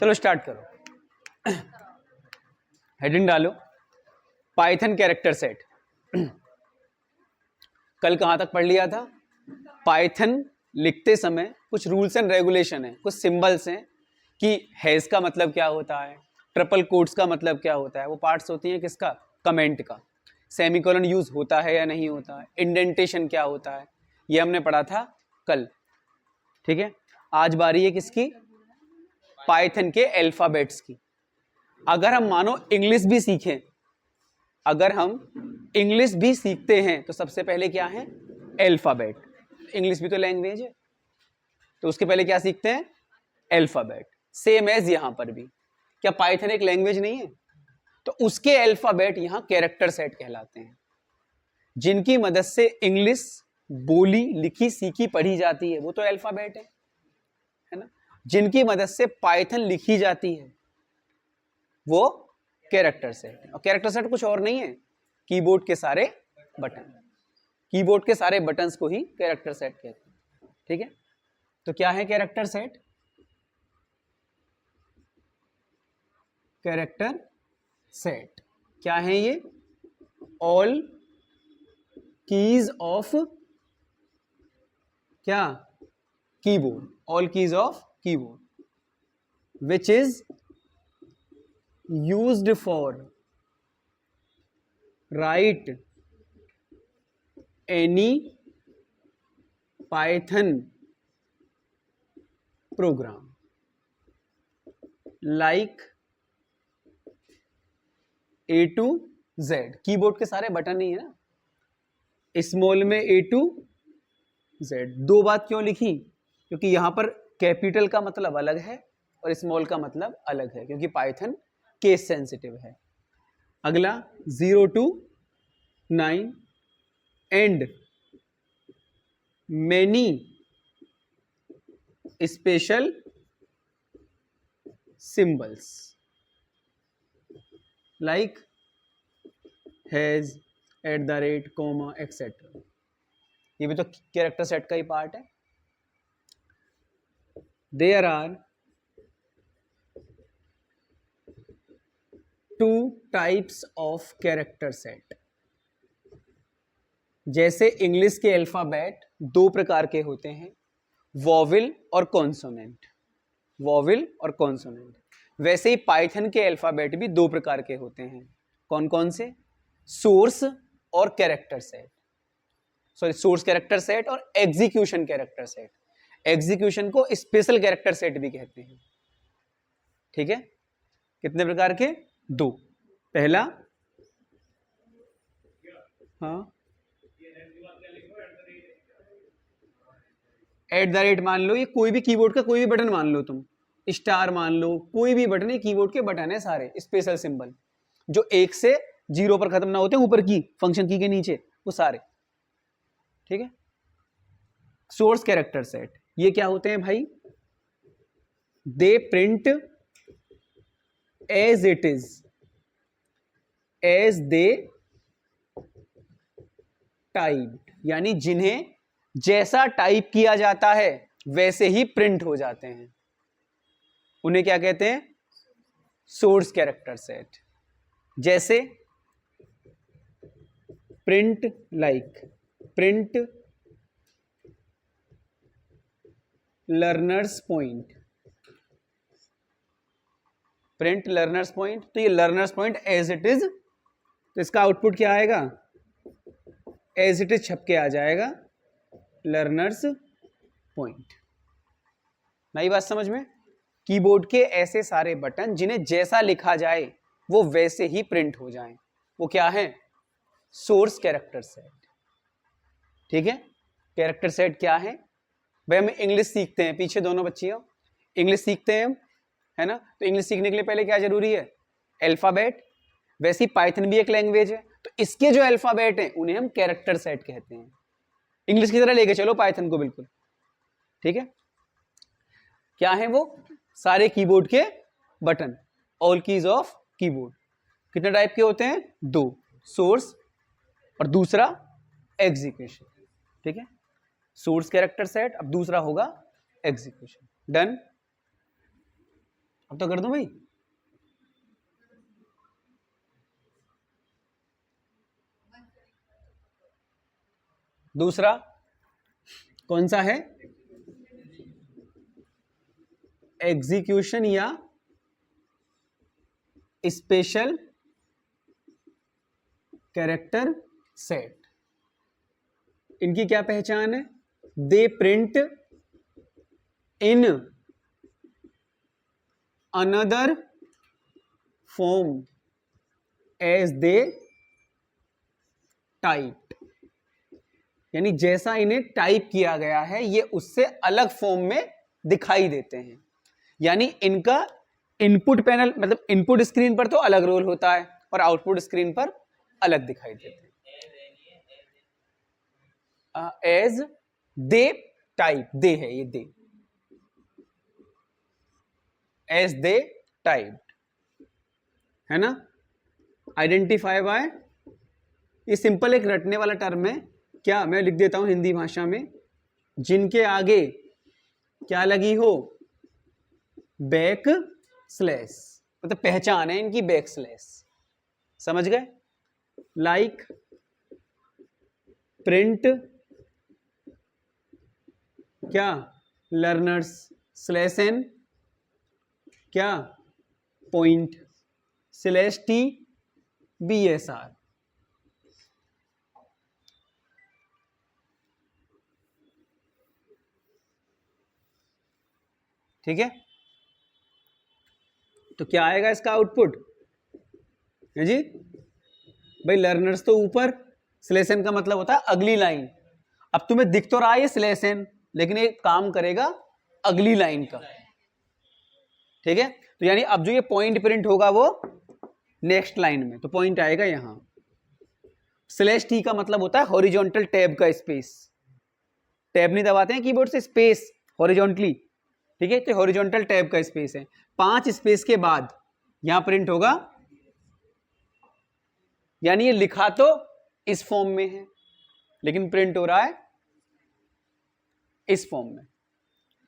चलो स्टार्ट करो, हेडिंग डालो, पाइथन कैरेक्टर सेट। कल कहाँ तक पढ़ लिया था? पाइथन लिखते समय कुछ रूल्स एंड रेगुलेशन है, कुछ सिंबल्स हैं कि हैज का मतलब क्या होता है, ट्रिपल कोट्स का मतलब क्या होता है, वो पार्ट्स होती हैं किसका? कमेंट का। सेमीकोलन यूज होता है या नहीं होता है, इंडेंटेशन क्या होता है, ये हमने पढ़ा था कल। ठीक है, आज बारी है किसकी? पाइथन के अल्फाबेट्स की। अगर हम मानो इंग्लिश भी सीखें, अगर हम इंग्लिश भी सीखते हैं तो सबसे पहले क्या है? अल्फाबेट। इंग्लिश भी तो लैंग्वेज है, तो उसके पहले क्या सीखते हैं? अल्फाबेट। सेम एज यहां पर भी, क्या पाइथन एक लैंग्वेज नहीं है? तो उसके अल्फाबेट यहां कैरेक्टर सेट कहलाते हैं, जिनकी मदद से इंग्लिश बोली, लिखी, सीखी, पढ़ी जाती है, वो तो अल्फाबेट है ना। जिनकी मदद से पाइथन लिखी जाती है वो कैरेक्टर सेट। और कैरेक्टर सेट कुछ और नहीं है, कीबोर्ड के सारे बटन। कीबोर्ड के सारे बटन्स को ही कैरेक्टर सेट कहते हैं। ठीक है, तो क्या है कैरेक्टर सेट? कैरेक्टर सेट क्या है ये? ऑल कीज ऑफ क्या? Keyboard. All keys of keyboard which is used for right any Python programme like A to Z। Keyboard के सारे बटन ही है ना, स्मॉल में A to Z। दो बात क्यों लिखी? क्योंकि यहां पर कैपिटल का मतलब अलग है और स्मॉल का मतलब अलग है, क्योंकि पाइथन केस सेंसिटिव है। अगला 0 to 9 and many special symbols like hash, at the rate, comma, etcetera. ये भी तो कैरेक्टर सेट का ही पार्ट है। There are two types of character set. जैसे इंग्लिश के अल्फाबेट दो प्रकार के होते हैं, वॉवेल और कॉन्सोनेंट। वॉवेल और कॉन्सोनेंट। वैसे ही पाइथन के अल्फाबेट भी दो प्रकार के होते हैं। कौन कौन से? सोर्स और character set. Sorry, source character set और एग्जीक्यूशन कैरेक्टर सेट। एग्जीक्यूशन को स्पेशल कैरेक्टर सेट भी कहते हैं। ठीक है, कितने प्रकार के? दो। पहला, हाँ, एट द रेट मान लो, ये कोई भी कीबोर्ड का कोई भी बटन मान लो, तुम स्टार मान लो, कोई भी बटन है, कीबोर्ड के बटन है सारे स्पेशल सिंबल, जो 1 से 0 पर खत्म ना होते, ऊपर की फंक्शन की के नीचे, वो सारे। ठीक है, सोर्स कैरेक्टर सेट ये क्या होते हैं भाई? They print as it is, as they type, यानी जिन्हें जैसा टाइप किया जाता है वैसे ही प्रिंट हो जाते हैं, उन्हें क्या कहते हैं? Source character set. जैसे print, like print learners point, print learners point. तो ये learners point as it is, तो इसका आउटपुट क्या आएगा? एज इट इज छप के आ जाएगा लर्नर्स पॉइंट। नई बात समझ में? कीबोर्ड के ऐसे सारे बटन जिन्हें जैसा लिखा जाए वो वैसे ही प्रिंट हो जाएं, वो क्या है? Source character set. ठीक है, कैरेक्टर सेट क्या है भाई? हम इंग्लिश सीखते हैं, पीछे दोनों बच्चियों इंग्लिश सीखते हैं हम, है ना। तो इंग्लिश सीखने के लिए पहले क्या जरूरी है? अल्फाबेट। वैसे ही पाइथन भी एक लैंग्वेज है, तो इसके जो अल्फाबेट हैं उन्हें हम कैरेक्टर सेट कहते हैं। इंग्लिश की तरह लेके चलो पाइथन को बिल्कुल। ठीक है, क्या है वो? सारे कीबोर्ड के button, all keys of keyboard. कितने टाइप के होते हैं? दो, सोर्स और दूसरा एग्जीक्यूशन। ठीक है, सोर्स कैरेक्टर सेट, अब दूसरा होगा एग्जीक्यूशन। डन। अब तो कर दूं भाई। दूसरा कौन सा है? एग्जीक्यूशन या स्पेशल कैरेक्टर सेट। इनकी क्या पहचान है? They print in another form as they type, यानी जैसा इन्हें टाइप किया गया है ये उससे अलग फॉर्म में दिखाई देते हैं। यानी इनका इनपुट पैनल मतलब इनपुट स्क्रीन पर तो अलग रोल होता है और आउटपुट स्क्रीन पर अलग दिखाई देते हैं। एज दे टाइप, दे है ये, दे एज दे टाइप है ना। आइडेंटिफाई बाय, ये सिंपल एक रटने वाला टर्म है। क्या मैं लिख देता हूं हिंदी भाषा में, जिनके आगे क्या लगी हो? बैक स्लैश, मतलब पहचान है इनकी बैक स्लैश। समझ गए? लाइक प्रिंट क्या? लर्नर्स स्लैश एन क्या? Point slash T BSR। ठीक है, तो क्या आएगा इसका आउटपुट? है जी भाई, लर्नर्स तो ऊपर, स्लैश एन का मतलब होता है अगली लाइन। अब तुम्हें दिख तो रहा है ये स्लैश एन, लेकिन ये काम करेगा अगली लाइन का। ठीक है, तो यानी अब जो ये पॉइंट प्रिंट होगा वो नेक्स्ट लाइन में, तो पॉइंट आएगा यहां। स्लैश टी का मतलब होता है हॉरिजॉन्टल टैब का स्पेस। टैब नहीं दबाते हैं कीबोर्ड से, स्पेस हॉरिजॉन्टली। ठीक है, तो हॉरिजॉन्टल टैब का स्पेस है। 5 स्पेस के बाद यहां प्रिंट होगा, यानी ये लिखा तो इस फॉर्म में है लेकिन प्रिंट हो रहा है इस फॉर्म में।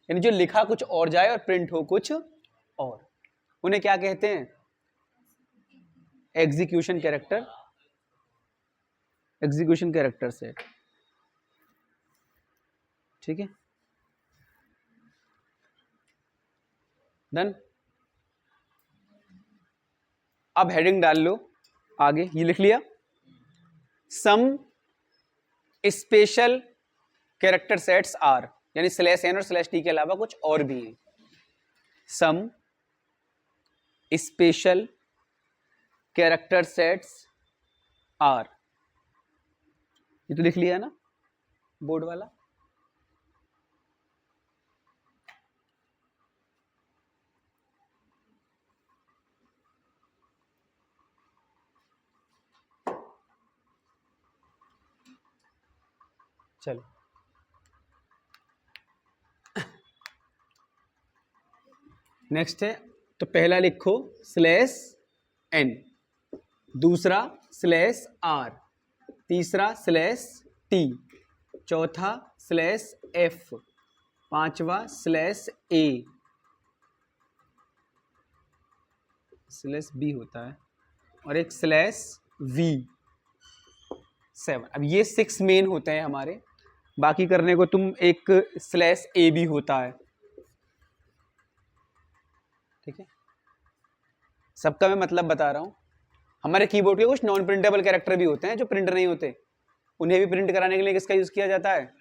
यानी जो लिखा कुछ और जाए और प्रिंट हो कुछ और, उन्हें क्या कहते हैं? Execution character, execution character set. ठीक है, डन। अब हेडिंग डाल लो आगे, ये लिख लिया some special character sets are, यानी स्लैश एन और स्लैश टी के अलावा कुछ और भी हैं। Some special character sets are, ये तो लिख लिया ना बोर्ड वाला। चलो नेक्स्ट है, तो पहला लिखो स्लैश एन, दूसरा स्लैश आर, तीसरा स्लैश टी, चौथा स्लैश एफ, पांचवा स्लैश ए, स्लैश बी होता है, और एक स्लैश वी 7। अब ये 6 मेन होते हैं हमारे, बाकी करने को तुम एक स्लैश ए भी होता है। ठीक है, सबका मैं मतलब बता रहा हूं। हमारे कीबोर्ड के कुछ नॉन प्रिंटेबल कैरेक्टर भी होते हैं जो प्रिंट नहीं होते, उन्हें भी प्रिंट कराने के लिए किसका यूज किया जाता है?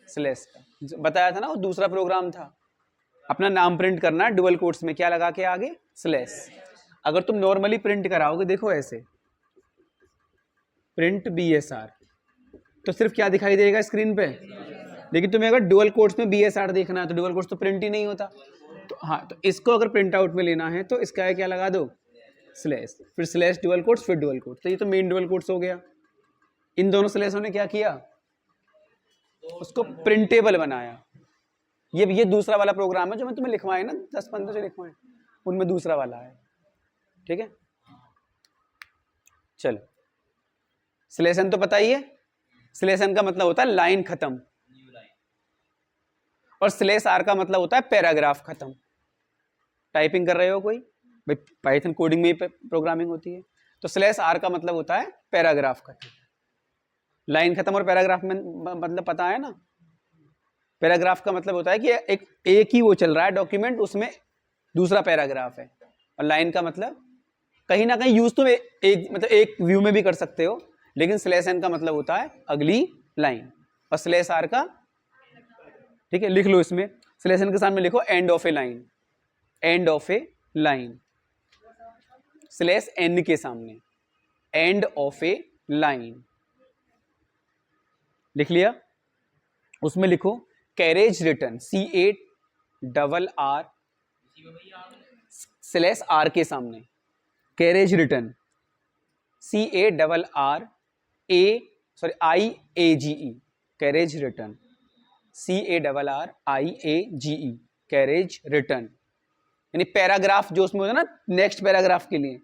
स्लैश का। बताया था ना, वो दूसरा प्रोग्राम था। अपना नाम प्रिंट करना है डुअल कोट्स में, क्या लगा के आगे? स्लैश। अगर तुम नॉर्मली प्रिंट कराओगे, देखो ऐसे प्रिंट BSR, तो सिर्फ क्या दिखाई देगा स्क्रीन पे? लेकिन तुम्हें अगर डुअल कोट्स में BSR देखना है तो डुअल कोट्स तो प्रिंट ही नहीं होता। तो हाँ, तो इसको अगर प्रिंट आउट में लेना है तो इसका क्या लगा दो? स्लैश, फिर स्लैश डुअल कोट्स, फिर डुअल कोट्स। तो ये तो मेन डुअल कोट्स हो गया। इन दोनों स्लैशों ने क्या किया? उसको प्रिंटेबल बनाया। ये दूसरा वाला प्रोग्राम है जो मैं तुम्हें लिखवाए ना, 10-15 जो लिखवाए, उनमें दूसरा वाला है। ठीक है, चलो स्लैश एन तो पता ही है, स्लैश एन का मतलब होता है लाइन खत्म, और स्लैश आर का मतलब होता है पैराग्राफ खत्म। टाइपिंग कर रहे हो कोई, भाई पाइथन कोडिंग में ही प्रोग्रामिंग होती है। तो स्लैश आर का मतलब होता है पैराग्राफ का, लाइन खत्म और पैराग्राफ में मतलब पता है ना। पैराग्राफ का मतलब होता है कि एक ही वो चल रहा है डॉक्यूमेंट, उसमें दूसरा पैराग्राफ है। और लाइन का मतलब कहीं ना कहीं यूज तुम मतलब एक व्यू में भी कर सकते हो, लेकिन स्लैश एन का मतलब होता है अगली लाइन, और स्लैश आर का, ठीक है लिख लो इसमें, स्लैश एन के सामने लिखो end of a line, end of a line, slash N के सामने एंड ऑफ ए लाइन लिख लिया। उसमें लिखो carriage return, CARR slash R के सामने carriage return, CARRIAGE carriage return, CARRIAGE carriage return, यानी पैराग्राफ जो उसमें होता है ना नेक्स्ट पैराग्राफ के लिए।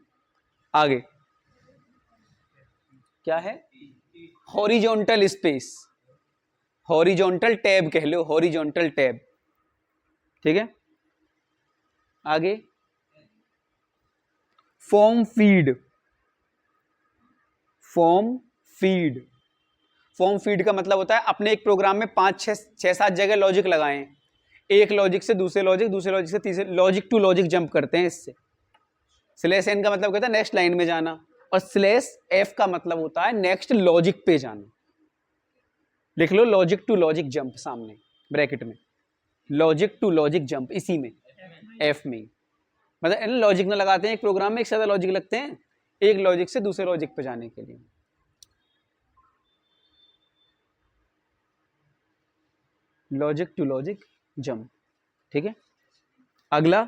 आगे क्या है, हॉरिजॉन्टल स्पेस, हॉरिजॉन्टल टैब कह लो, हॉरिजॉन्टल टैब, ठीक है। आगे form feed, form feed, form feed का मतलब होता है अपने एक प्रोग्राम में 5-6-7 जगह लॉजिक लगाएं, एक लॉजिक से दूसरे लॉजिक, दूसरे लॉजिक से तीसरे, लॉजिक टू लॉजिक जंप करते हैं इससे। स्लैश एन का मतलब कहता है नेक्स्ट लाइन में जाना, और स्लैश एफ का मतलब होता है नेक्स्ट लॉजिक पे जाना। लिख लो लॉजिक टू लॉजिक जंप सामने ब्रैकेट में, लॉजिक टू लॉजिक जंप इसी में एफ में, मतलब लॉजिक ना लगाते हैं एक प्रोग्राम में एक से ज्यादा लॉजिक लगते हैं, एक लॉजिक से दूसरे लॉजिक पे जाने के लिए। लॉजिक टू लॉजिक जंप, ठीक है। अगला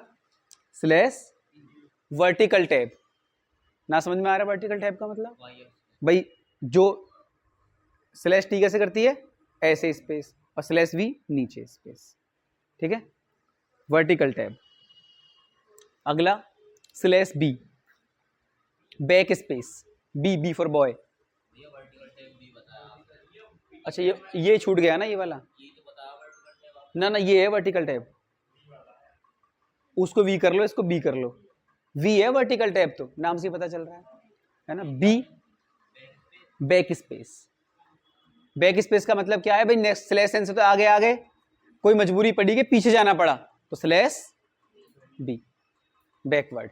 स्लैश वर्टिकल टैब, ना समझ में आ रहा है वर्टिकल टैब का मतलब, भाई जो स्लैश टी कैसे करती है ऐसे स्पेस, और स्लैश वी नीचे स्पेस, ठीक है, वर्टिकल टैब। अगला slash B, backspace, B for boy. अच्छा ये छूट गया ना ये वाला, ना ये है वर्टिकल टैब, उसको वी कर लो, इसको बी कर लो, वी है वर्टिकल टैब, तो नाम से पता चल रहा है ना। Be back space, back space का मतलब क्या है भाई, नेक्स्ट स्लैश एन से तो आगे आगे, कोई मजबूरी पड़ी कि पीछे जाना पड़ा तो स्लैश बी बैकवर्ड।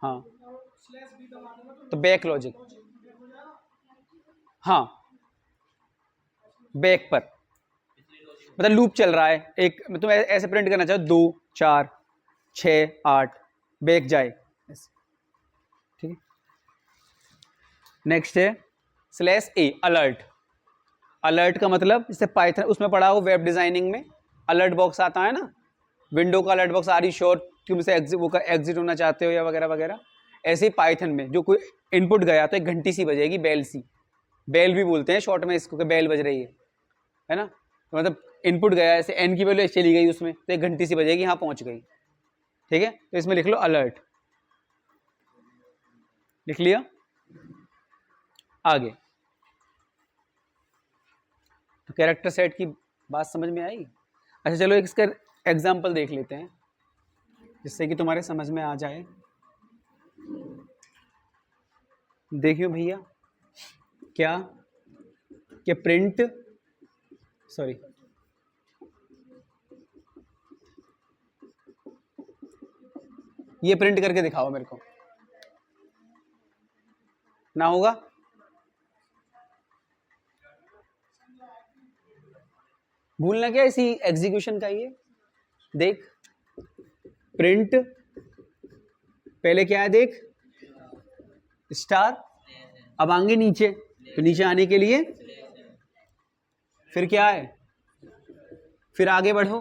हाँ तो बैक लॉजिक, हाँ बैक पर, मतलब लूप चल रहा है एक, तुम ऐसे प्रिंट करना चाहो 2 4 6 8 बैक जाए, ठीक है। नेक्स्ट है स्लैश ए अलर्ट, अलर्ट का मतलब जैसे पाइथन उसमें पढ़ा हो वेब डिजाइनिंग में अलर्ट बॉक्स आता है ना, विंडो का alert box, are you sure तुम से एग्जिट होना चाहते हो या वगैरह वगैरह, ऐसे ही पाइथन में जो कोई इनपुट गया तो एक घंटी सी बजेगी, बेल सी, बेल भी बोलते हैं शॉर्ट में इसको, बेल बज रही है ना, तो मतलब इनपुट गया ऐसे एन की वैल्यू चली गई उसमें, तो एक घंटी सी बजेगी, हाँ पहुंच गई, ठीक है। तो इसमें लिख लो अलर्ट, लिख लिया। आगे तो कैरेक्टर सेट की बात समझ में आई। अच्छा चलो एक इसका एग्जाम्पल देख लेते हैं जिससे कि तुम्हारे समझ में आ जाए। देखियो भैया क्या कि प्रिंट, सॉरी ये प्रिंट करके दिखाओ मेरे को, ना होगा भूलना क्या इसी एग्जीक्यूशन का, ये देख प्रिंट पहले क्या है, देख स्टार, अब आएंगे नीचे, तो नीचे आने के लिए फिर क्या है, फिर आगे बढ़ो,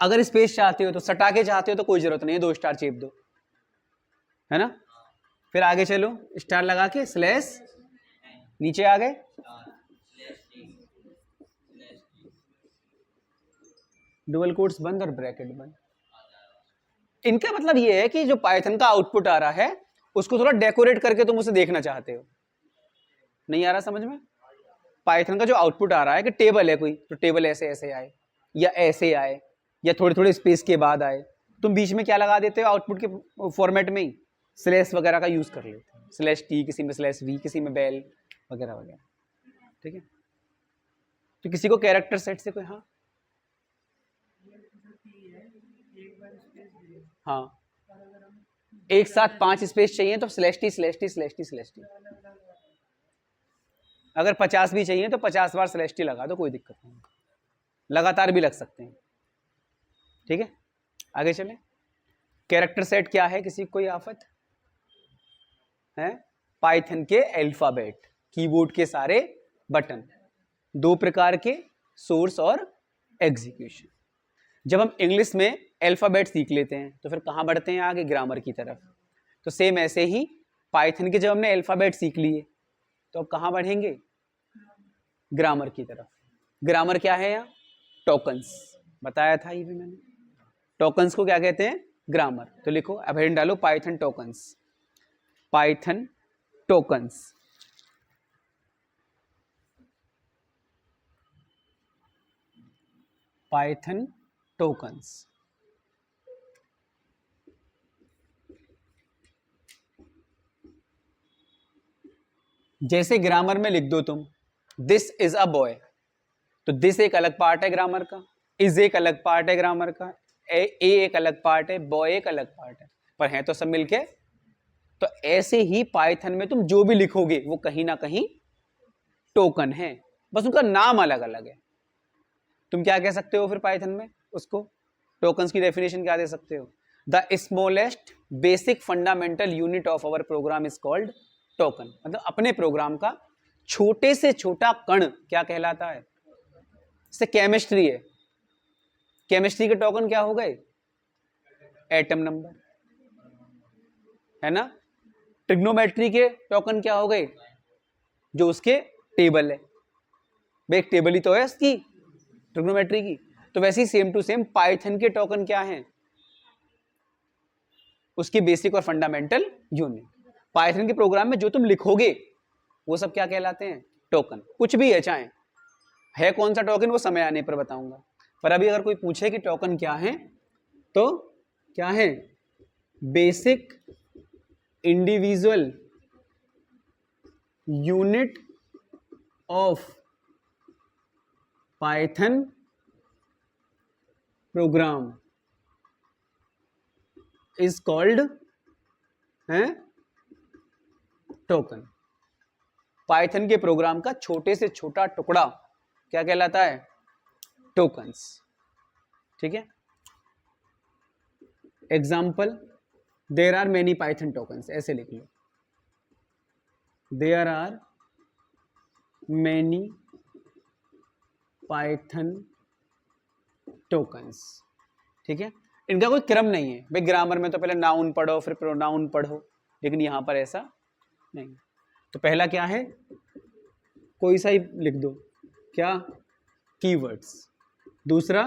अगर स्पेस चाहते हो तो सटा के चाहते हो तो कोई जरूरत नहीं है, 2 स्टार चेप दो, है ना। फिर आगे चलो स्टार लगा के स्लैश, नीचे आ गए, डबल कोट्स बंद और ब्रैकेट बंद। इनका मतलब ये है कि जो पाइथन का आउटपुट आ रहा है उसको थोड़ा डेकोरेट करके तुम उसे देखना चाहते हो, नहीं आ रहा समझ में। पाइथन का जो आउटपुट आ रहा है कि टेबल है कोई, तो टेबल ऐसे ऐसे आए, या ऐसे आए या थोड़े थोड़े स्पेस के बाद आए, तुम बीच में क्या लगा देते हो आउटपुट के फॉर्मेट में ही, स्लैश वगैरह का यूज कर लेते हो, स्लैश टी, किसी में स्लैश वी, किसी में बेल वगैरह वगैरह। ठीक है, तो किसी को कैरेक्टर सेट से कोई, हाँ हाँ, एक साथ 5 स्पेस चाहिए तो slash T slash T slash T slash T. अगर 50 भी चाहिए तो 50 बार स्लैश टी लगा दो, कोई दिक्कत नहीं, लगातार भी लग सकते हैं। ठीक है, आगे चले। कैरेक्टर सेट क्या है, किसी कोई आफत है? पाइथन के अल्फाबेट, कीबोर्ड के सारे बटन, 2 प्रकार के, सोर्स और एग्जीक्यूशन। जब हम इंग्लिश में अल्फाबेट सीख लेते हैं तो फिर कहाँ बढ़ते हैं आगे, ग्रामर की तरफ। तो सेम ऐसे ही पाइथन के जब हमने अल्फाबेट सीख लिए तो अब कहाँ बढ़ेंगे, ग्रामर की तरफ। ग्रामर क्या है यहाँ, टोकन्स, बताया था ये भी मैंने, टोकन्स को क्या कहते हैं, ग्रामर। तो लिखो, अब हेडिंग डालो Python tokens, Python tokens. Python tokens. जैसे ग्रामर में लिख दो तुम, दिस इज अ बॉय, तो दिस एक अलग पार्ट है ग्रामर का, इज एक अलग पार्ट है ग्रामर का, ए एक अलग पार्ट है, बॉय एक अलग पार्ट है, पर हैं तो सब मिलके। तो ऐसे ही पाइथन में तुम जो भी लिखोगे वो कहीं ना कहीं टोकन है, बस उनका नाम अलग अलग है। तुम क्या कह सकते हो फिर पाइथन में उसको, टोकन्स की डेफिनेशन क्या दे सकते हो, the smallest basic fundamental unit of our program is called token. मतलब अपने प्रोग्राम का छोटे से छोटा कण क्या कहलाता है, जैसे केमिस्ट्री है, केमिस्ट्री के टोकन क्या हो गए, एटम नंबर, है ना। ट्रिग्नोमेट्री के टोकन क्या हो गए, जो उसके टेबल है, भाई एक टेबल ही तो है उसकी ट्रिग्नोमेट्री की। तो वैसे ही सेम टू सेम पाइथन के टोकन क्या हैं, उसकी बेसिक और फंडामेंटल यूनिट। पाइथन के प्रोग्राम में जो तुम लिखोगे वो सब क्या कहलाते हैं, टोकन। कुछ भी है, चाहे है कौन सा टोकन वो समय आने पर बताऊंगा, पर अभी अगर कोई पूछे कि टोकन क्या है तो क्या है, basic individual unit of Python programme is called है टोकन। पाइथन के प्रोग्राम का छोटे से छोटा टुकड़ा क्या कहलाता है, टोकन्स। ठीक है, example, there are many Python tokens, ऐसे लिख लो, there are many Python tokens. ठीक है, इनका कोई क्रम नहीं है भाई, ग्रामर में तो पहले नाउन पढ़ो फिर प्रोनाउन पढ़ो, लेकिन यहां पर ऐसा नहीं। तो पहला क्या है, कोई सा ही लिख दो, क्या, कीवर्ड्स। दूसरा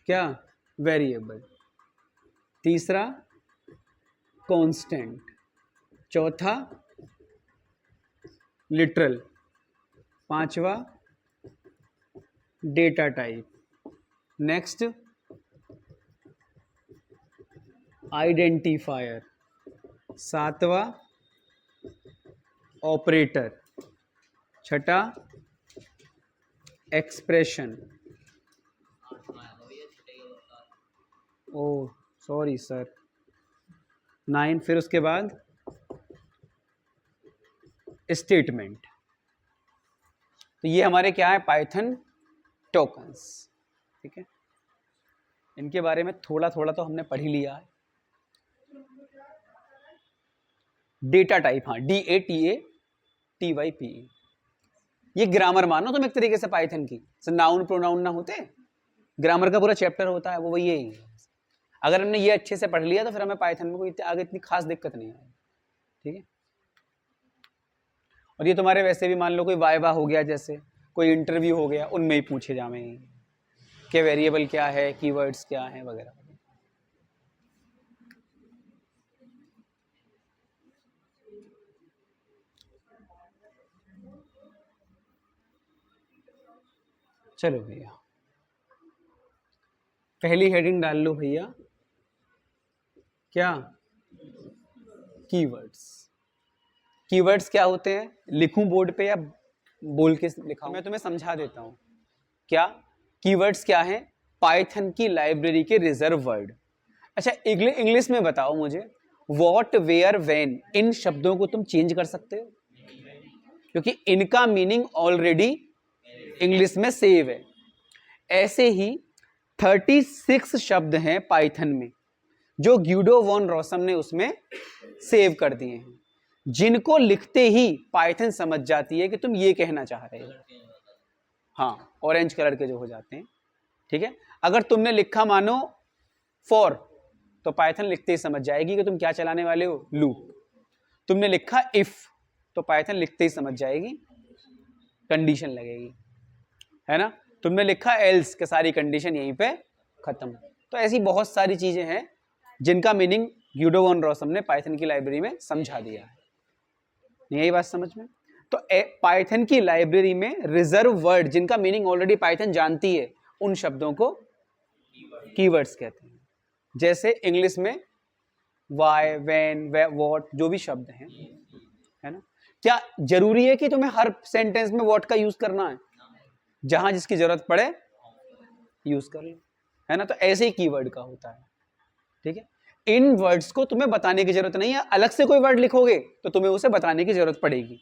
क्या, वेरिएबल। तीसरा कांस्टेंट। चौथा लिटरल। पांचवा डेटा टाइप। Next identifier. सातवां ऑपरेटर। छठा एक्सप्रेशन। ओ सॉरी सर, 9। फिर उसके बाद स्टेटमेंट। तो ये हमारे क्या है, पाइथन टोकन्स। ठीक है, इनके बारे में थोड़ा थोड़ा तो हमने पढ़ ही लिया है। डेटा टाइप, हाँ, DATATYPE, ये ग्रामर मानो तुम एक तरीके से पाइथन की, नाउन प्रोनाउन ना होते, ग्रामर का पूरा चैप्टर होता है वो वही है। अगर हमने ये अच्छे से पढ़ लिया तो फिर हमें पाइथन में कोई आगे इतनी खास दिक्कत नहीं आएगी। ठीक है, और ये तुम्हारे वैसे भी मान लो कोई वाइवा हो गया, जैसे कोई इंटरव्यू हो गया, उनमें ही पूछे जावे कि वेरिएबल क्या है, कीवर्ड्स क्या है वगैरह। चलो भैया, पहली हेडिंग डाल लो भैया, क्या? कीवर्ड्स। कीवर्ड्स क्या होते हैं, लिखूं बोर्ड पे या बोल के लिखा? मैं तुम्हें समझा देता हूं। क्या कीवर्ड्स क्या है? पाइथन की लाइब्रेरी के रिजर्व वर्ड। अच्छा, इंग्लिश में बताओ मुझे, वॉट, वेयर, वेन, इन शब्दों को तुम चेंज कर सकते हो? क्योंकि इनका मीनिंग ऑलरेडी इंग्लिश में सेव है। ऐसे ही 36 शब्द हैं पाइथन में जो ग्यूडो वॉन रॉसम ने उसमें सेव कर दिए हैं, जिनको लिखते ही पाइथन समझ जाती है कि तुम ये कहना चाह रहे हो। हाँ, ऑरेंज कलर के जो हो जाते हैं, ठीक है। अगर तुमने लिखा मानो फॉर, तो पाइथन लिखते ही समझ जाएगी कि तुम क्या चलाने वाले हो, लूप। तुमने लिखा इफ, तो पाइथन लिखते ही समझ जाएगी कंडीशन लगेगी, है ना। तुमने लिखा एल्स, के सारी कंडीशन यहीं पे खत्म। तो ऐसी बहुत सारी चीजें हैं जिनका मीनिंग ग्यूडो वॉन रॉसम ने पाइथन की लाइब्रेरी में समझा दिया है। यही बात समझ में? तो पाइथन की लाइब्रेरी में रिजर्व वर्ड, जिनका मीनिंग ऑलरेडी पाइथन जानती है, उन शब्दों को कीवर्ड्स कहते हैं। जैसे इंग्लिश में वाई, वेन, वॉट, जो भी शब्द हैं, है ना। क्या जरूरी है कि तुम्हें हर सेंटेंस में वॉट का यूज करना है? जहां जिसकी जरूरत पड़े यूज कर लो, है ना। तो ऐसे ही कीवर्ड का होता है, ठीक है। इन वर्ड्स को तुम्हें बताने की जरूरत नहीं है, अलग से कोई वर्ड लिखोगे तो तुम्हें उसे बताने की जरूरत पड़ेगी।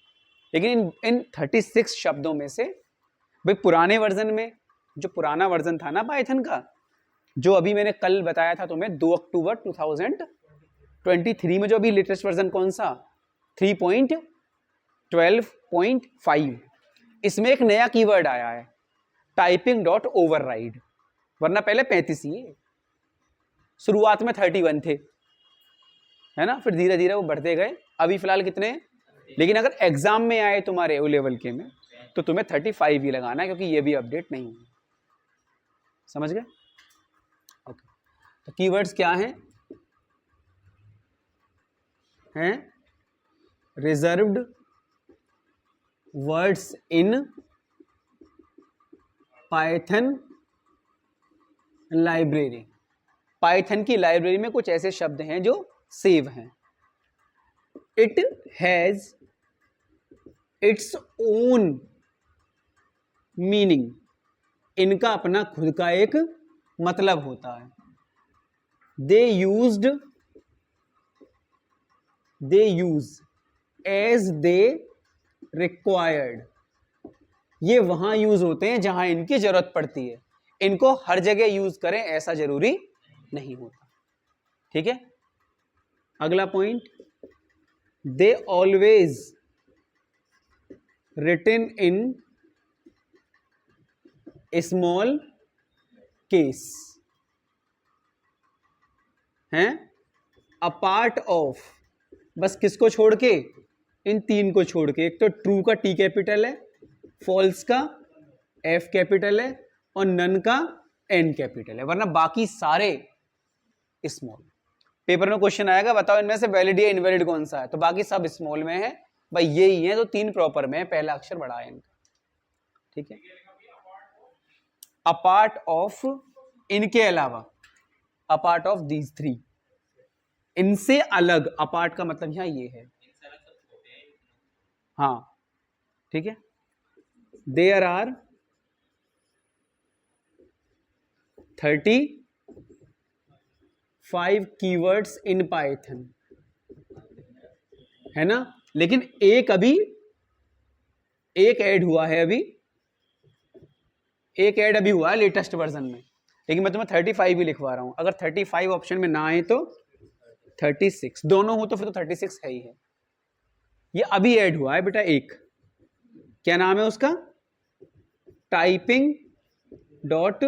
लेकिन इन 36 शब्दों में से भाई, पुराने वर्जन में, जो पुराना वर्जन था ना पाइथन का, जो अभी मैंने कल बताया था तुम्हें, 2 अक्टूबर 2023 में, जो अभी लेटेस्ट वर्जन कौन सा, 3.12.5, इसमें एक नया कीवर्ड आया है, टाइपिंग डॉट ओवरराइड। वरना पहले 35 ही है, शुरुआत में 31 थे, है ना, फिर धीरे धीरे वो बढ़ते गए, अभी फिलहाल कितने हैं। लेकिन अगर एग्जाम में आए तुम्हारे ओ लेवल के में, तो तुम्हें 35 ही लगाना है, क्योंकि ये भी अपडेट नहीं है। समझ गए? ओके। तो कीवर्ड्स क्या हैं? Reserved words in Python library. Python की लाइब्रेरी में कुछ ऐसे शब्द हैं जो सेव हैं। It has its own meaning, इनका अपना खुद का एक मतलब होता है। दे यूज एज दे रिक्वायर्ड, ये वहां यूज होते हैं जहां इनकी जरूरत पड़ती है, इनको हर जगह यूज करें ऐसा जरूरी नहीं होता, ठीक है। अगला point, they always written in small case, हैं अ पार्ट ऑफ, बस किसको छोड़ के, इन तीन को छोड़ के। एक तो ट्रू का टी कैपिटल है, फॉल्स का एफ कैपिटल है, और नन का एन कैपिटल है, वरना बाकी सारे स्मॉल। पेपर में क्वेश्चन आएगा, बताओ इनमें से वैलिड या इनवैलिड कौन सा है, तो बाकी सब स्मॉल में है भाई, ये ही है तो 3 प्रॉपर में है, पहला अक्षर बड़ा है इनका, ठीक है। अपार्ट ऑफ, इनके अलावा, अपार्ट ऑफ दीज 3, इनसे अलग, अपार्ट का मतलब यहां ये है, हाँ, ठीक है। There are 35 keywords in Python, है ना। लेकिन एक ऐड हुआ है, एक ऐड अभी हुआ है लेटेस्ट वर्जन में, लेकिन मैं तुम्हें 35 ही लिखवा रहा हूं। अगर 35 ऑप्शन में ना आए तो 36, दोनों हो तो फिर तो 36 है ही है। ये अभी ऐड हुआ है बेटा एक, क्या नाम है उसका, टाइपिंग डॉट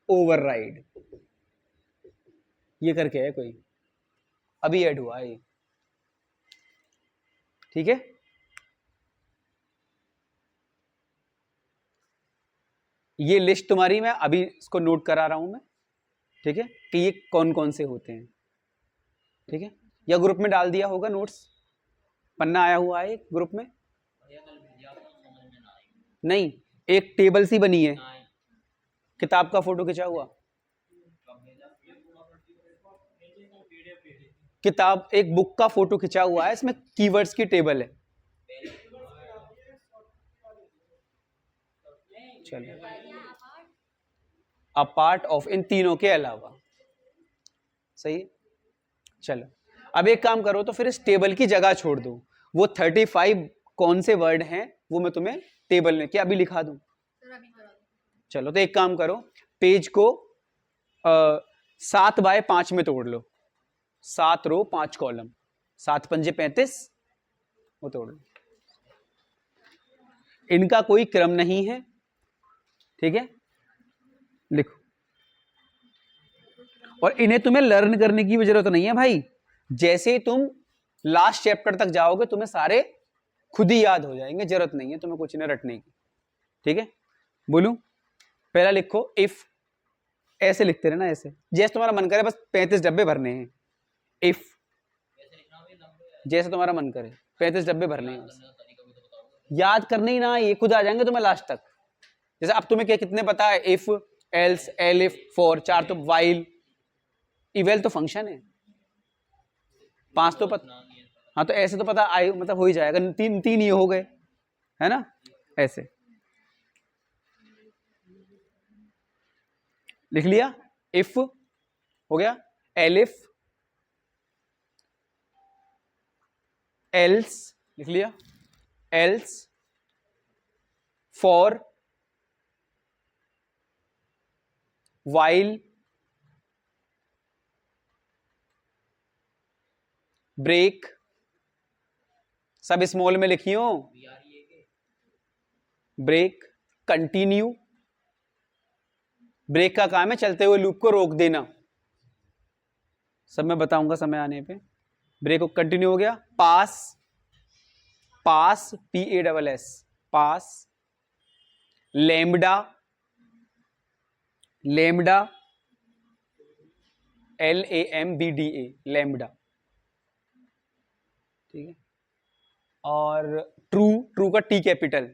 ओवरराइड, ये करके है कोई, अभी ऐड हुआ है ये, ठीक है। ये लिस्ट तुम्हारी, मैं अभी इसको नोट करा रहा हूं मैं, ठीक है, कि ये कौन कौन से होते हैं, ठीक है। या ग्रुप में डाल दिया होगा नोट्स, पन्ना आया हुआ है ग्रुप में, नहीं एक टेबल सी बनी है, किताब का फोटो खिंचा हुआ, किताब एक बुक का फोटो खिंचा हुआ है, इसमें कीवर्ड्स की टेबल है। चलो, अपार्ट ऑफ, इन तीनों के अलावा, सही है। चलो अब एक काम करो, तो फिर इस टेबल की जगह छोड़ दो, वो 35 कौन से वर्ड हैं वो मैं तुम्हें टेबल में क्या अभी लिखा दूं? चलो तो एक काम करो, पेज को 7x5 में तोड़ लो, 7 रो 5 कॉलम, 7 पंजे 35, वो तोड़ लो। इनका कोई क्रम नहीं है, ठीक है, लिखो। और इन्हें तुम्हें लर्न करने की भी जरूरत नहीं है भाई, जैसे ही तुम लास्ट चैप्टर तक जाओगे तुम्हें सारे खुद ही याद हो जाएंगे, जरूरत नहीं है तुम्हें कुछ इन्हें रटने की, ठीक है। बोलूं, पहला लिखो इफ, ऐसे लिखते रहना, ऐसे जैसे तुम्हारा मन करे, बस 35 डब्बे भरने हैं। इफ, जैसे तुम्हारा मन करे 35 डब्बे भरने हैं, याद करने ही ना, ये खुद आ जाएंगे तुम्हें लास्ट तक। जैसे अब तुम्हें क्या कितने पता है, इफ, एल्स, एलिफ, फॉर, 4 तो वाइल, इवेल तो फंक्शन है, 5 तो पता, हाँ तो ऐसे तो पता आई, मतलब हो ही जाएगा, 3 ये हो गए, है ना, ऐसे लिख लिया। इफ हो गया, एलिफ, एल्स लिख लिया, एल्स, फॉर, वाइल, ब्रेक, सब स्मॉल में लिखियो, ब्रेक, कंटिन्यू, ब्रेक का काम है चलते हुए लूप को रोक देना, सब मैं बताऊंगा समय आने पे। ब्रेक को कंटिन्यू हो गया। पास, पास, PASS, पास, लैम्बडा, लैम्बडा, LAMBDA, लैम्बडा, ठीक है। और ट्रू, ट्रू का T कैपिटल,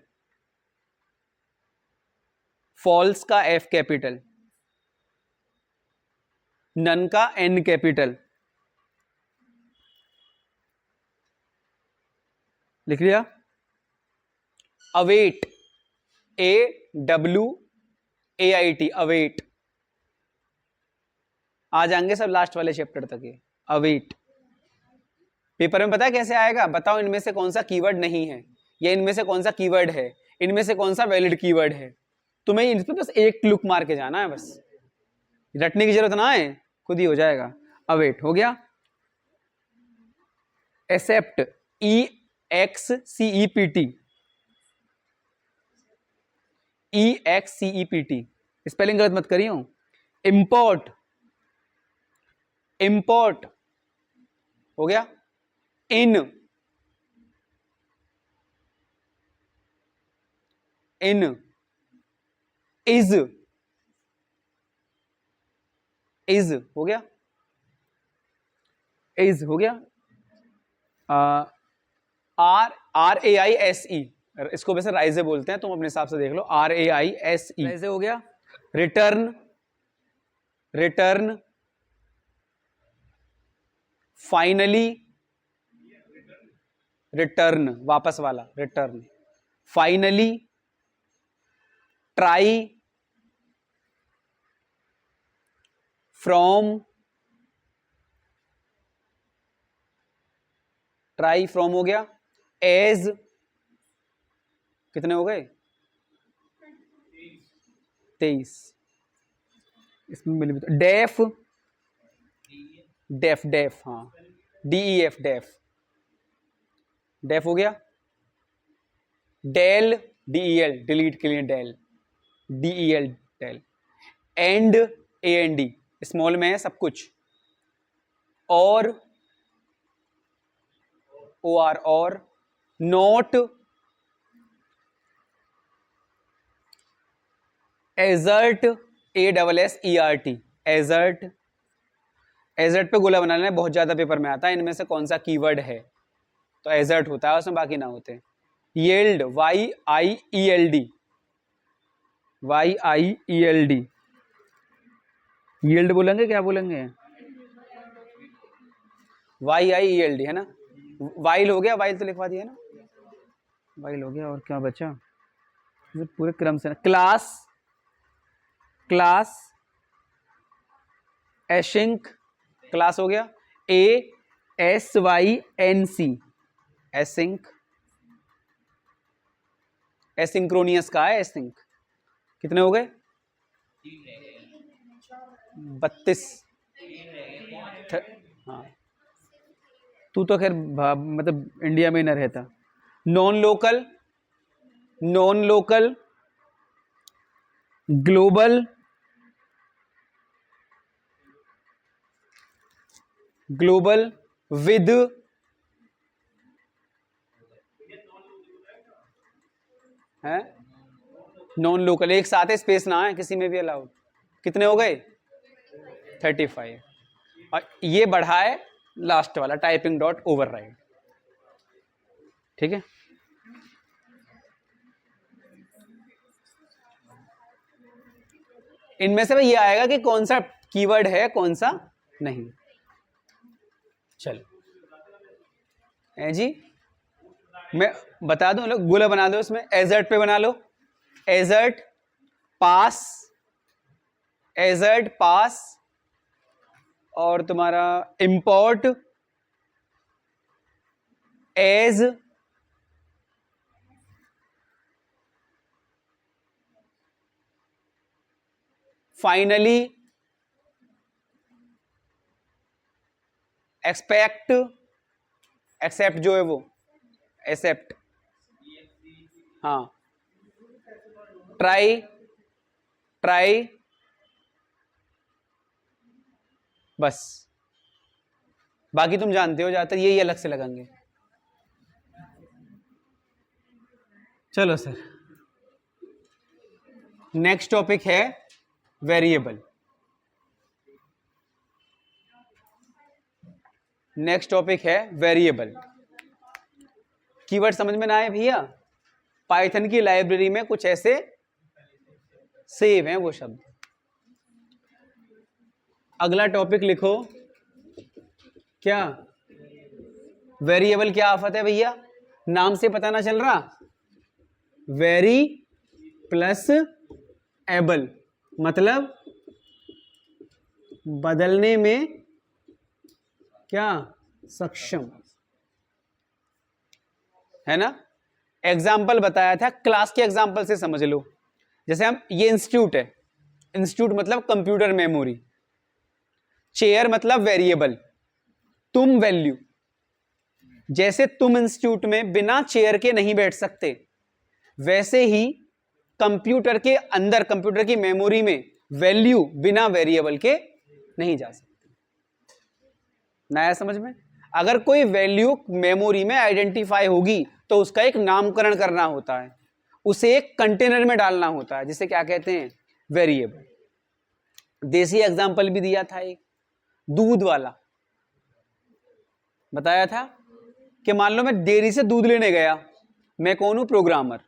फॉल्स का F कैपिटल, नन का N कैपिटल, लिख लिया। अवेट, AWAIT, अवेट, आ जाएंगे सब लास्ट वाले चैप्टर तक ये, अवेट। पेपर में पता है कैसे आएगा, बताओ इनमें से कौन सा कीवर्ड नहीं है, या इनमें से कौन सा कीवर्ड है, इनमें से कौन सा वैलिड कीवर्ड है। तुम्हें इन पे बस एक लुक मार के जाना है, बस रटने की जरूरत ना है, खुद ही हो जाएगा। अवेट हो गया। एक्सेप्ट, EXCEPT, EXCEPT, स्पेलिंग गलत मत करियो। इंपोर्ट, इंपोर्ट हो गया। इन, इन, इज, इज हो गया, इज हो गया। RAISE, इसको वैसे राइजे बोलते हैं, तुम अपने हिसाब से देख लो, RAISE, राइजे हो गया। रिटर्न, रिटर्न, फाइनली, रिटर्न वापस वाला, return, finally, try, from, try from हो गया। एज, कितने हो गए, 23, इसमें डेफ, डेफ, डेफ, हाँ, DEF, डेफ, डेफ हो गया। डेल, DEL, डिलीट के लिए del, DEL, del. And, AND, small में है सब कुछ। Or, OR, or. Not, assert, ASSERT, assert, assert पे गोला बनाना है, बहुत ज्यादा पेपर में आता है, इनमें से कौन सा कीवर्ड है, तो एजर्ट होता है उसमें, बाकी ना होते। येल्ड, YIELD, YIELD, यील्ड बोलेंगे, क्या बोलेंगे? YIELD है ना। वाइल हो गया, वाइल तो लिखवा दिया ना, वाइल हो गया। और क्या बचा? ये पूरे क्रम से ना, क्लास, क्लास एशिंक, क्लास हो गया। ASYNC, एसिंक, एसिंक्रोनियस का है एसिंक। कितने हो गए? 32। हाँ, तू तो खैर मतलब इंडिया में ही न रहता। Non local, non local, global, global, with, है नॉन लोकल, एक साथ है, स्पेस ना है किसी में भी अलाउड। कितने हो गए? 35। और ये बढ़ा है लास्ट वाला, टाइपिंग डॉट ओवरराइड। ठीक है, इनमें से ये आएगा कि कौन सा कीवर्ड है कौन सा नहीं। चलो है जी, मैं बता दूं, लोग गोला बना दो इसमें, एजर्ट पे बना लो। एजर्ट पास, एजर्ट पास, और तुम्हारा import as, finally expect, except जो है वो एक्सेप्ट, हाँ, ट्राई, ट्राई, बस। बाकी तुम जानते हो, ज्यादातर यही अलग से लगाएंगे। चलो सर, नेक्स्ट टॉपिक है वेरिएबल। नेक्स्ट टॉपिक है वेरिएबल। कीवर्ड समझ में ना आए भैया, पाइथन की लाइब्रेरी में कुछ ऐसे सेव हैं वो शब्द। अगला टॉपिक लिखो, क्या वेरिएबल, क्या आफत है भैया, नाम से पता ना चल रहा? वेरी प्लस एबल, मतलब बदलने में क्या सक्षम, है ना। एग्जाम्पल बताया था, क्लास के एग्जाम्पल से समझ लो। जैसे हम, ये इंस्टीट्यूट है, इंस्टीट्यूट मतलब कंप्यूटर मेमोरी, चेयर मतलब वेरिएबल, तुम वैल्यू। जैसे तुम इंस्टीट्यूट में बिना चेयर के नहीं बैठ सकते, वैसे ही कंप्यूटर के अंदर, कंप्यूटर की मेमोरी में वैल्यू बिना वेरिएबल के नहीं जा सकती। नया समझ में? अगर कोई वैल्यू मेमोरी में आइडेंटिफाई होगी तो उसका एक नामकरण करना होता है, उसे एक कंटेनर में डालना होता है, जिसे क्या कहते हैं? वेरिएबल। देसी एग्जांपल भी दिया था, एक दूध वाला बताया था कि मान लो मैं डेयरी से दूध लेने गया, मैं कौन हूं? प्रोग्रामर।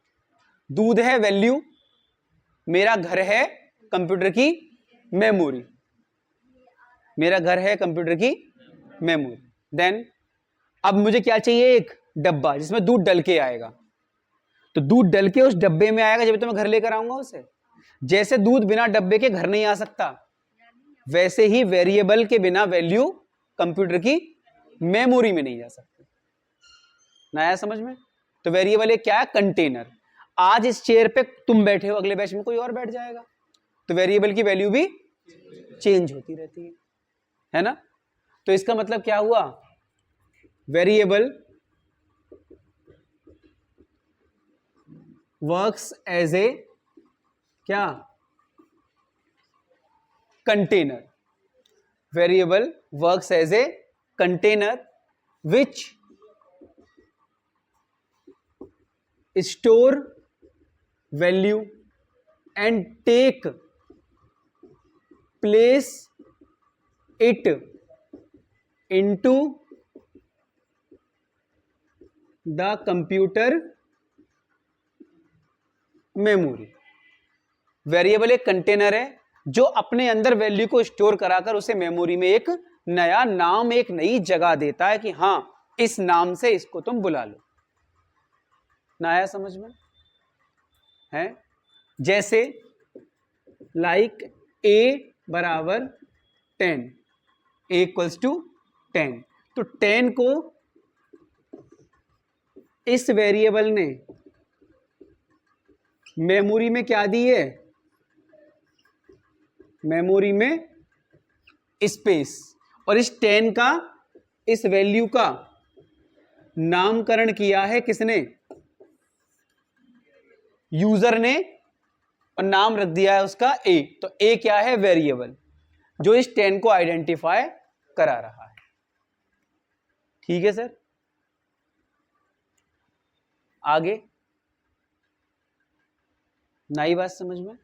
दूध है वैल्यू, मेरा घर है कंप्यूटर की मेमोरी, मेरा घर है कंप्यूटर की मेमोरी। देन अब मुझे क्या चाहिए? एक डब्बा जिसमें दूध डल के आएगा। तो दूध डल के उस डब्बे में आएगा जब तो मैं घर लेकर आऊंगा उसे। जैसे दूध बिना डब्बे के घर नहीं आ सकता, वैसे ही वेरिएबल के बिना वैल्यू कंप्यूटर की मेमोरी में नहीं जा सकती। नया समझ में? तो वेरिएबल एक क्या है? कंटेनर। आज इस चेयर पे तुम बैठे हो, अगले बैच में कोई और बैठ जाएगा, तो वेरिएबल की वैल्यू भी चेंज होती रहती है ना। तो इसका मतलब क्या हुआ? वेरिएबल वर्क्स एज ए क्या? Container. Variable works as a container which store value and take place it into the computer memory। Variable एक कंटेनर है जो अपने अंदर वैल्यू को स्टोर कराकर उसे मेमोरी में एक नया नाम, एक नई जगह देता है कि हां इस नाम से इसको तुम बुला लो। ना आया समझ में है? जैसे लाइक a बराबर 10, a इक्वल्स टू 10, तो 10 को इस वेरिएबल ने मेमोरी में क्या दी है? मेमोरी में स्पेस। और इस 10 का, इस वैल्यू का नामकरण किया है किसने? यूजर ने, और नाम रख दिया है उसका a। तो a क्या है? वेरिएबल जो इस 10 को आइडेंटिफाई करा रहा है। ठीक है सर, आगे नई बात समझ में?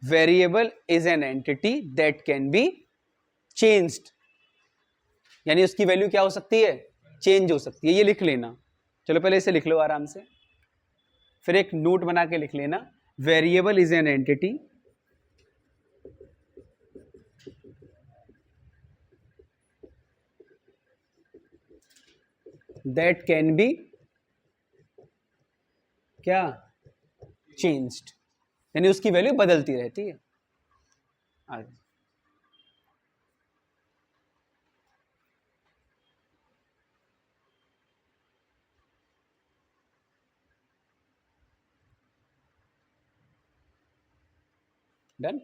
Variable is an entity that can be changed, यानी उसकी वैल्यू क्या हो सकती है? चेंज हो सकती है। ये लिख लेना, चलो पहले इसे लिख लो आराम से, फिर एक नोट बना के लिख लेना। Variable is an entity that can be क्या? चेंज्ड, यानी उसकी वैल्यू बदलती रहती है। आगे डन।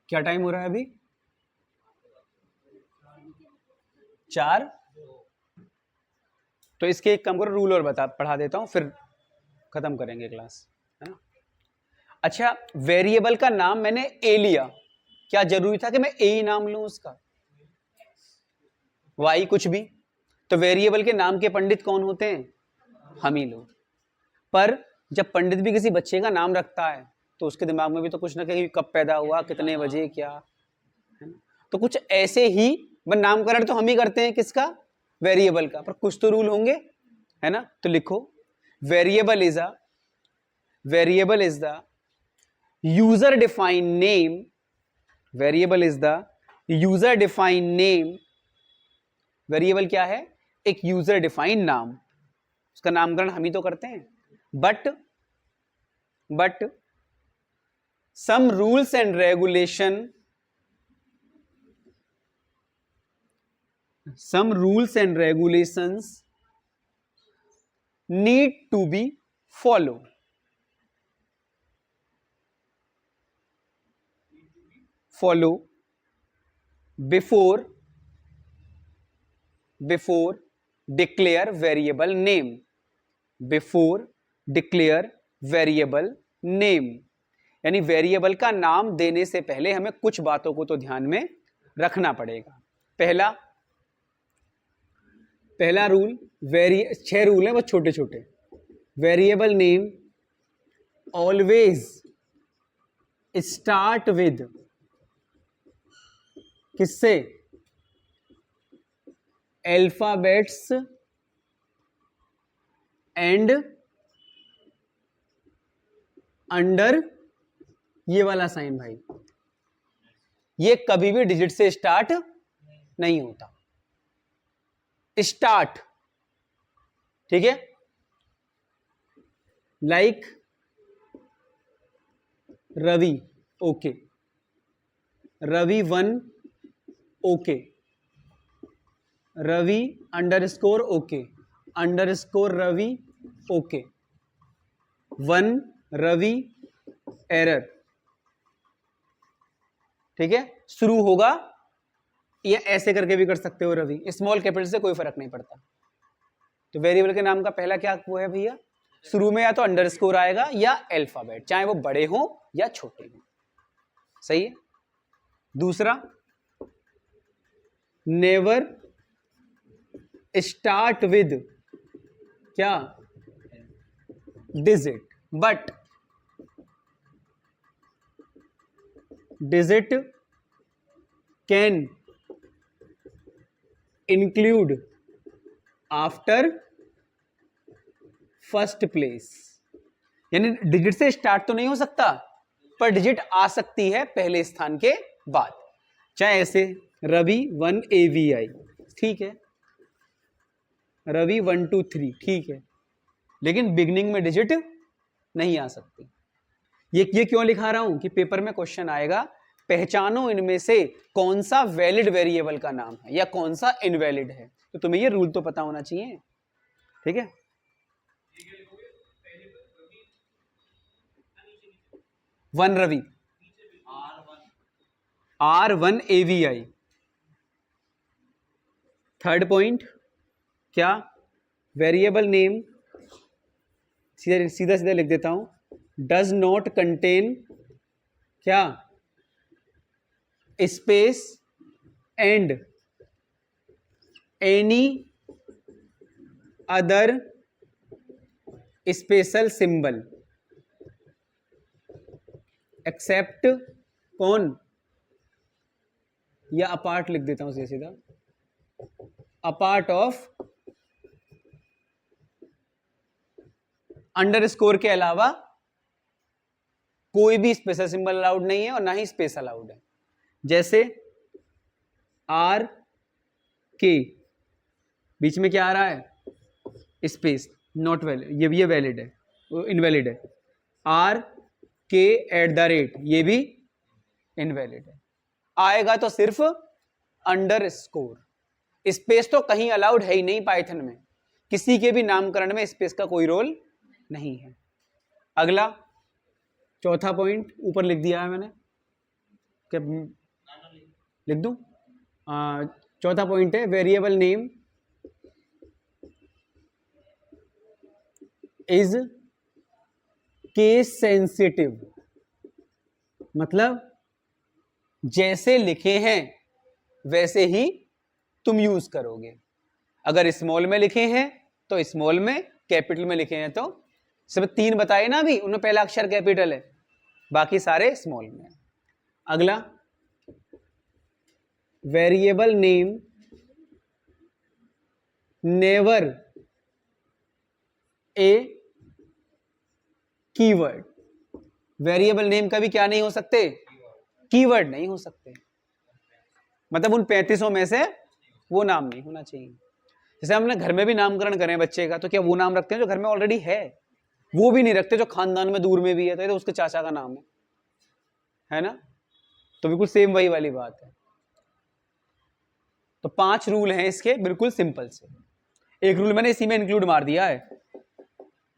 क्या टाइम हो रहा है अभी? 4। तो इसके एक काम करो, रूल और पढ़ा देता हूं, फिर खत्म करेंगे क्लास, है ना? अच्छा, वेरिएबल का नाम मैंने ए लिया, क्या जरूरी था कि मैं ए ही नाम लूं उसका? वाई कुछ भी। तो वेरिएबल के नाम के पंडित कौन होते हैं? हम ही लोग। पर जब पंडित भी किसी बच्चे का नाम रखता है तो उसके दिमाग में भी तो कुछ ना कहीं कब पैदा हुआ, कितने बजे, क्या, है ना? तो कुछ ऐसे ही नामकरण तो हम ही करते हैं किसका? वेरिएबल का, पर कुछ तो रूल होंगे, है ना? तो लिखो, variable is the user defined name, variable is the user defined name. Variable क्या है? एक यूजर डिफाइंड नाम, उसका नामकरण हम ही तो करते हैं। But some rules and regulations need to be followed before declare variable name, यानी वेरिएबल का नाम देने से पहले हमें कुछ बातों को तो ध्यान में रखना पड़ेगा। पहला रूल, 6 रूल है वो छोटे छोटे। Variable name always start with किससे? अल्फाबेट्स एंड अंडर ये वाला साइन भाई, ये कभी भी डिजिट से स्टार्ट नहीं होता। स्टार्ट, ठीक है? Like Ravi, okay, Ravi 1 okay, Ravi underscore okay, underscore Ravi okay, 1 Ravi error, ठीक है? शुरू होगा, या ऐसे करके भी कर सकते हो रवि, स्मॉल कैपिटल से कोई फर्क नहीं पड़ता। तो वेरिएबल के नाम का पहला क्या वो है भैया? शुरू में या तो अंडरस्कोर आएगा या अल्फाबेट, चाहे वो बड़े हो या छोटे हो, सही है? दूसरा, नेवर स्टार्ट विद क्या? Digit, but digit can include after first place, यानी डिजिट से स्टार्ट तो नहीं हो सकता, पर डिजिट आ सकती है पहले स्थान के बाद। चाहे ऐसे रवि 1 AVI, ठीक है, रवि 1 2 3, ठीक है, लेकिन बिगनिंग में डिजिट नहीं आ सकती। ये क्यों लिखा रहा हूं कि पेपर में क्वेश्चन आएगा, पहचानो इनमें से कौन सा वैलिड वेरिएबल का नाम है या कौन सा इनवैलिड है, तो तुम्हें ये रूल तो पता होना चाहिए, ठीक है। One Ravi, R1 AVI। Third point क्या, वेरिएबल नेम, सीधा सीधा लिख देता हूं, डज नॉट कंटेन क्या, space and any other special symbol except कौन, या अपार्ट लिख देता हूं सीधा सीधा, अपार्ट ऑफ अंडरस्कोर के अलावा कोई भी स्पेशल सिंबल अलाउड नहीं है और ना ही स्पेस अलाउड है। जैसे आर के बीच में क्या आ रहा है, स्पेस, नॉट वैलिड, ये वैलिड है, इनवैलिड है। आर के एट द रेट, ये भी इनवैलिड है। आएगा तो सिर्फ अंडरस्कोर, स्पेस तो कहीं अलाउड है ही नहीं पाइथन में, किसी के भी नामकरण में स्पेस का कोई रोल नहीं है। अगला चौथा पॉइंट ऊपर लिख दिया है मैंने, क्या लिख दूं, चौथा पॉइंट है variable name is case sensitive, मतलब जैसे लिखे हैं वैसे ही तुम यूज करोगे। अगर स्मॉल में लिखे हैं तो स्मॉल में, कैपिटल में लिखे हैं तो, सब 3 बताए ना अभी, उनमें पहला अक्षर कैपिटल है, बाकी सारे स्मॉल में। अगला variable name never a keyword, variable name कभी क्या नहीं हो सकते, कीवर्ड नहीं हो सकते, मतलब उन 3500 में से वो नाम नहीं होना चाहिए। जैसे हमने घर में भी नामकरण करें बच्चे का, तो क्या वो नाम रखते हैं जो घर में ऑलरेडी है, वो भी नहीं रखते जो खानदान में दूर में भी है, तो ये तो उसके चाचा का नाम है ना, तो बिल्कुल सेम वही वाली बात है। तो 5 रूल हैं इसके, बिल्कुल सिंपल से। एक रूल मैंने इसी में इंक्लूड मार दिया है,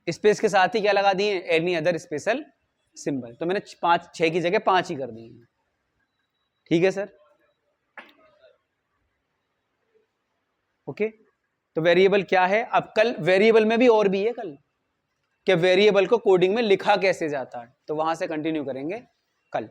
स्पेस के साथ ही क्या लगा दिए, एनी अदर स्पेशल सिंबल, तो मैंने 6 की जगह 5 ही कर दिए हैं, ठीक है सर। ओके, तो वेरिएबल क्या है, अब कल वेरिएबल में भी और भी है कल, कि वेरिएबल को कोडिंग में लिखा कैसे जाता है, तो वहां से कंटिन्यू करेंगे कल।